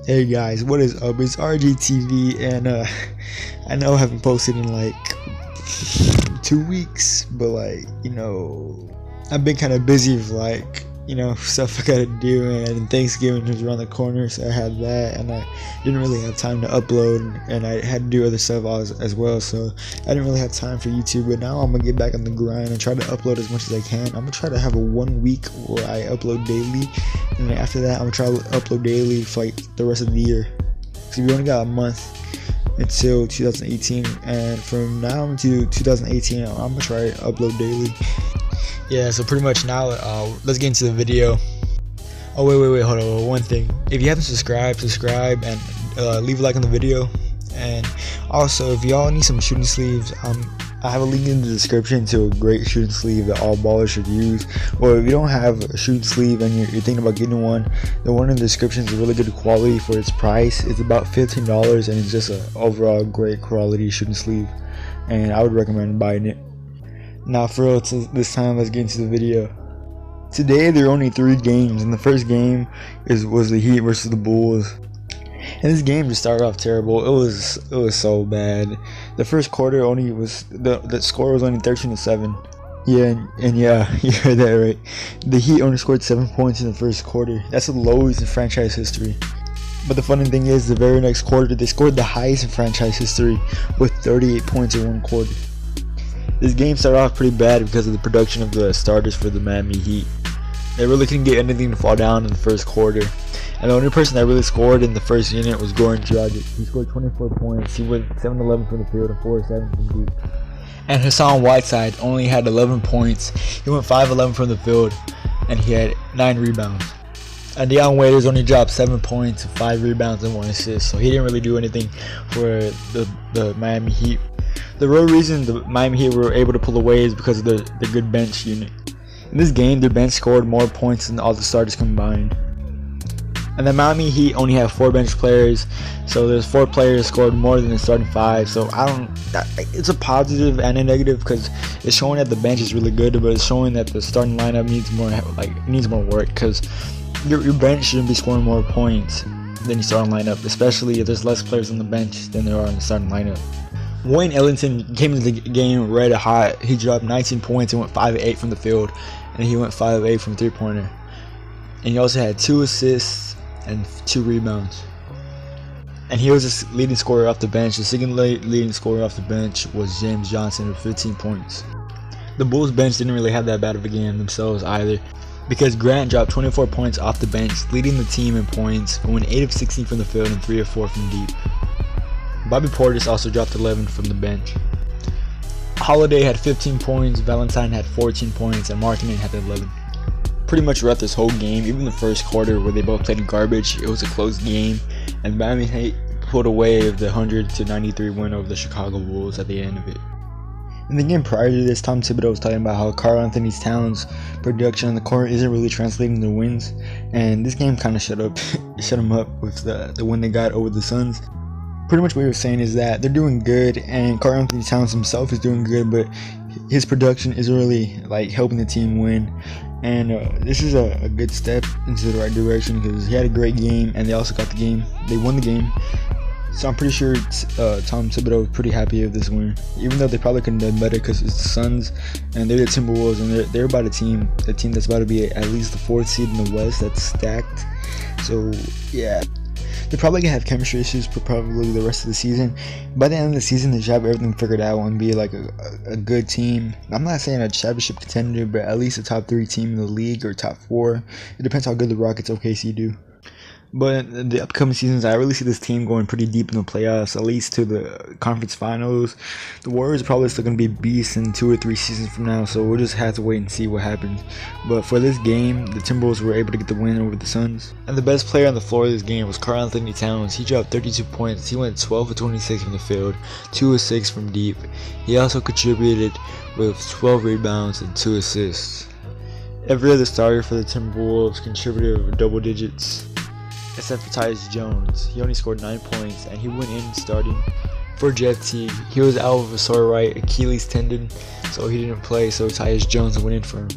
Hey guys, what is up? It's RGTV, and I know I haven't posted in like 2 weeks, but I've been kind of busy with stuff I gotta do, and Thanksgiving was around the corner, so I had that, and I didn't really have time to upload, and I had to do other stuff as well, so I didn't really have time for YouTube. But now I'm gonna get back on the grind and try to upload as much as I can. I'm gonna try to have a 1 week where I upload daily, and then after that I'm gonna try to upload daily for like the rest of the year. So we only got a month until 2018, and from now into 2018 I'm gonna try to upload daily. Yeah, so pretty much now let's get into the video. Oh wait, hold on, one thing. If you haven't subscribed and leave a like on the video. And also, if y'all need some shooting sleeves, I have a link in the description to a great shooting sleeve that all ballers should use. Or if you don't have a shooting sleeve and you're thinking about getting one, the one in the description is really good quality for its price. It's about $15, and it's just an overall great quality shooting sleeve, and I would recommend buying it. Now for real, this time let's get into the video. Today there are only 3 games, and the first game was the Heat versus the Bulls. And this game just started off terrible. It was so bad. The first quarter only was the score was only 13-7. Yeah, you heard that right. The Heat only scored 7 points in the first quarter. That's the lowest in franchise history. But the funny thing is, the very next quarter they scored the highest in franchise history with 38 points in one quarter. This game started off pretty bad because of the production of the starters for the Miami Heat. They really couldn't get anything to fall down in the first quarter. And the only person that really scored in the first unit was Goran Dragic. He scored 24 points. He went 7-11 from the field and 4-7 from deep. And Hassan Whiteside only had 11 points. He went 5-11 from the field, and he had 9 rebounds. And Dion Waiters only dropped 7 points, 5 rebounds, and 1 assist. So he didn't really do anything for the Miami Heat. The real reason the Miami Heat were able to pull away is because of the good bench unit. In this game, their bench scored more points than all the starters combined. And the Miami Heat only have 4 bench players, so there's 4 players scored more than the starting 5. So it's a positive and a negative, because it's showing that the bench is really good, but it's showing that the starting lineup needs more work, because your bench shouldn't be scoring more points than your starting lineup, especially if there's less players on the bench than there are in the starting lineup. Wayne Ellington came into the game red hot. He dropped 19 points and went 5-8 from the field, and he went 5-8 from 3-pointer. And he also had 2 assists and 2 rebounds. And he was the leading scorer off the bench. The second leading scorer off the bench was James Johnson with 15 points. The Bulls bench didn't really have that bad of a game themselves either, because Grant dropped 24 points off the bench, leading the team in points, but went 8 of 16 from the field and 3 of 4 from deep. Bobby Portis also dropped 11 from the bench. Holiday had 15 points, Valentine had 14 points, and Markkanen had 11. Pretty much throughout this whole game, even the first quarter where they both played garbage, it was a close game, and Miami Heat pulled away with the 100-93 win over the Chicago Bulls at the end of it. In the game prior to this, Tom Thibodeau was talking about how Karl-Anthony Towns' production on the court isn't really translating to wins, and this game kind of shut him up with the win they got over the Suns. Pretty much what he was saying is that they're doing good, and Karl-Anthony Towns himself is doing good, but his production isn't really helping the team win. And this is a good step into the right direction, because he had a great game, and they also got the game. They won the game. So I'm pretty sure Tom Thibodeau is pretty happy with this win, even though they probably could have done better, because it's the Suns and they're the Timberwolves, and they're about a team that's about to be at least the 4th seed in the West that's stacked. So yeah. They're probably gonna have chemistry issues for probably the rest of the season. By the end of the season, they should have everything figured out and be like a good team. I'm not saying a championship contender, but at least a top 3 team in the league, or top 4. It depends how good the Rockets OKC do. But in the upcoming seasons, I really see this team going pretty deep in the playoffs, at least to the conference finals. The Warriors are probably still going to be beasts in 2 or 3 seasons from now, so we'll just have to wait and see what happens. But for this game, the Timberwolves were able to get the win over the Suns. And the best player on the floor of this game was Karl-Anthony Towns. He dropped 32 points. He went 12 of 26 from the field, 2 of 6 from deep. He also contributed with 12 rebounds and 2 assists. Every other starter for the Timberwolves contributed with double digits, except for Tyus Jones. He only scored 9 points, and he went in starting for Jeff Teague. He was out with a sore right Achilles tendon, so he didn't play, so Tyus Jones went in for him.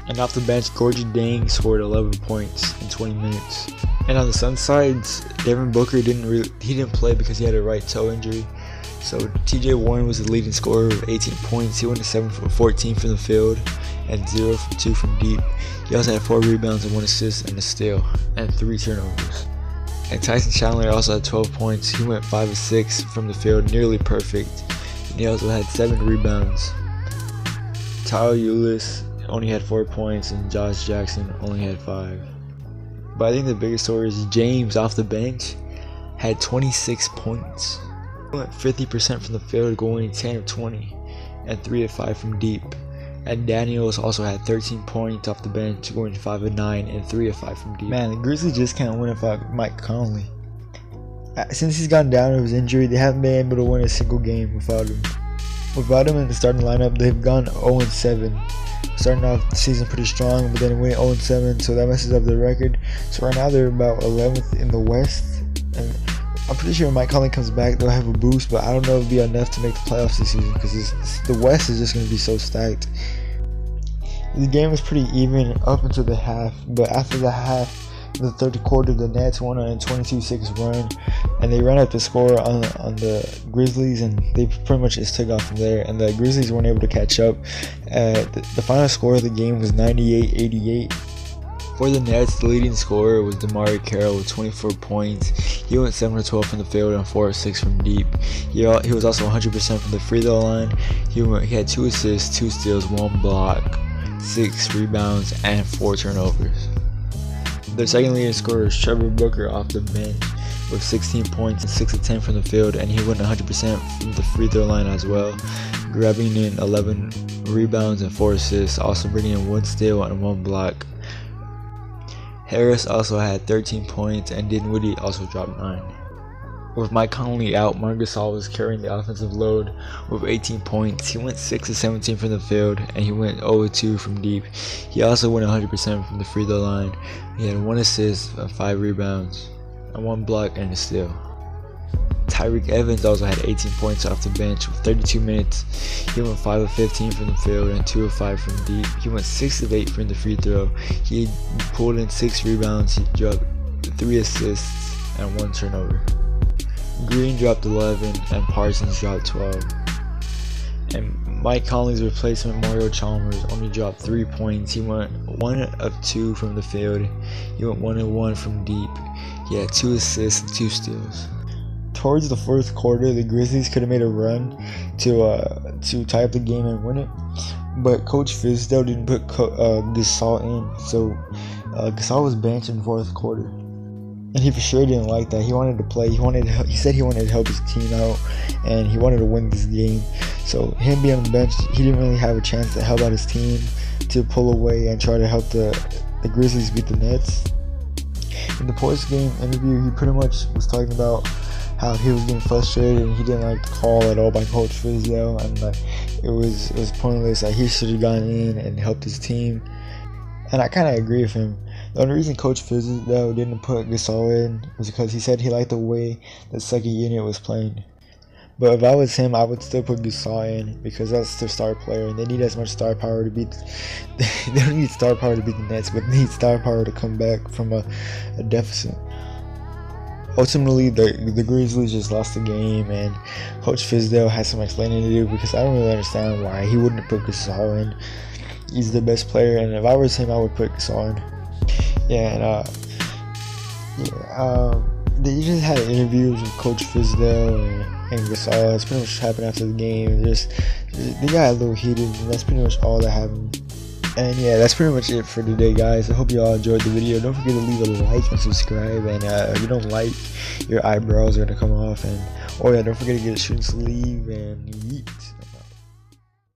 And off the bench, Gorgie Dang scored 11 points in 20 minutes. And on the Sun side, Devin Booker didn't play because he had a right toe injury. So TJ Warren was the leading scorer with 18 points. He went to 7 for 14 from the field and 0 for 2 from deep. He also had 4 rebounds and 1 assist and a steal and 3 turnovers. And Tyson Chandler also had 12 points. He went 5 of 6 from the field, nearly perfect. And he also had 7 rebounds. Tyler Ulis only had 4 points and Josh Jackson only had 5. But I think the biggest story is James off the bench had 26 points. He went 50% from the field, going 10 of 20 and 3 of 5 from deep. And Daniels also had 13 points off the bench, going 5 of 9 and 3 of 5 from deep. Man, the Grizzlies just can't win without Mike Conley. Since he's gone down with his injury, they haven't been able to win a single game without him. Without him in the starting lineup, they've gone 0-7. Starting off the season pretty strong, but then it went 0-7, so that messes up their record. So right now they're about 11th in the West, and I'm pretty sure when Mike Conley comes back, they'll have a boost, but I don't know if it'll be enough to make the playoffs this season because the West is just going to be so stacked. The game was pretty even up until the half, but after the half, in the third quarter, the Nets won on a 22-6 run, and they ran up the score on the Grizzlies, and they pretty much just took off from there, and the Grizzlies weren't able to catch up. The final score of the game was 98-88. For the Nets, the leading scorer was DeMar Carroll with 24 points. He went 7 of 12 from the field and 4 of 6 from deep. He was also 100% from the free throw line. He had 2 assists, 2 steals, 1 block, 6 rebounds, and 4 turnovers. Their second leading scorer is Trevor Booker off the bench with 16 points and 6 of 10 from the field, and he went 100% from the free throw line as well, grabbing in 11 rebounds and 4 assists, also bringing in 1 steal and 1 block. Harris also had 13 points, and Dinwiddie also dropped 9. With Mike Conley out, Marc Gasol was carrying the offensive load with 18 points. He went 6 of 17 from the field, and he went 0 of 2 from deep. He also went 100% from the free throw line. He had 1 assist, 5 rebounds, and 1 block and a steal. Tyreke Evans also had 18 points off the bench with 32 minutes. He went 5 of 15 from the field and 2 of 5 from deep. He went 6 of 8 from the free throw. He pulled in 6 rebounds. He dropped 3 assists and 1 turnover. Green dropped 11 and Parsons dropped 12. And Mike Conley's replacement, Mario Chalmers, only dropped 3 points. He went 1 of 2 from the field. He went 1 of 1 from deep. He had 2 assists and 2 steals. Towards the fourth quarter, the Grizzlies could have made a run to tie up the game and win it, but Coach Fizdale didn't put Gasol in, so Gasol was benched in the fourth quarter, and he for sure didn't like that. He wanted to play. He said he wanted to help his team out, and he wanted to win this game. So him being on the bench, he didn't really have a chance to help out his team to pull away and try to help the Grizzlies beat the Nets. In the post-game interview, he pretty much was talking about how he was getting frustrated and he didn't like the call at all by Coach Fizdale, and like it was pointless. Like he should have gone in and helped his team, and I kind of agree with him. The only reason Coach Fizdale didn't put Gasol in was because he said he liked the way the second unit was playing. But if I was him, I would still put Gasol in because that's their star player, and they need as much star power to beat. They don't need star power to beat the Nets, but they need star power to come back from a deficit. Ultimately, the Grizzlies just lost the game, and Coach Fizdale has some explaining to do because I don't really understand why he wouldn't put Gasol in. He's the best player, and if I was him, I would put Gasol in. Yeah, and they just had interviews with Coach Fizdale and Gasol. That's pretty much happened after the game. They got a little heated, and that's pretty much all that happened. And yeah, that's pretty much it for today, guys. I hope you all enjoyed the video. Don't forget to leave a like and subscribe. And if you don't like, your eyebrows are gonna come off. And oh yeah, don't forget to get a shooting sleeve and yeet.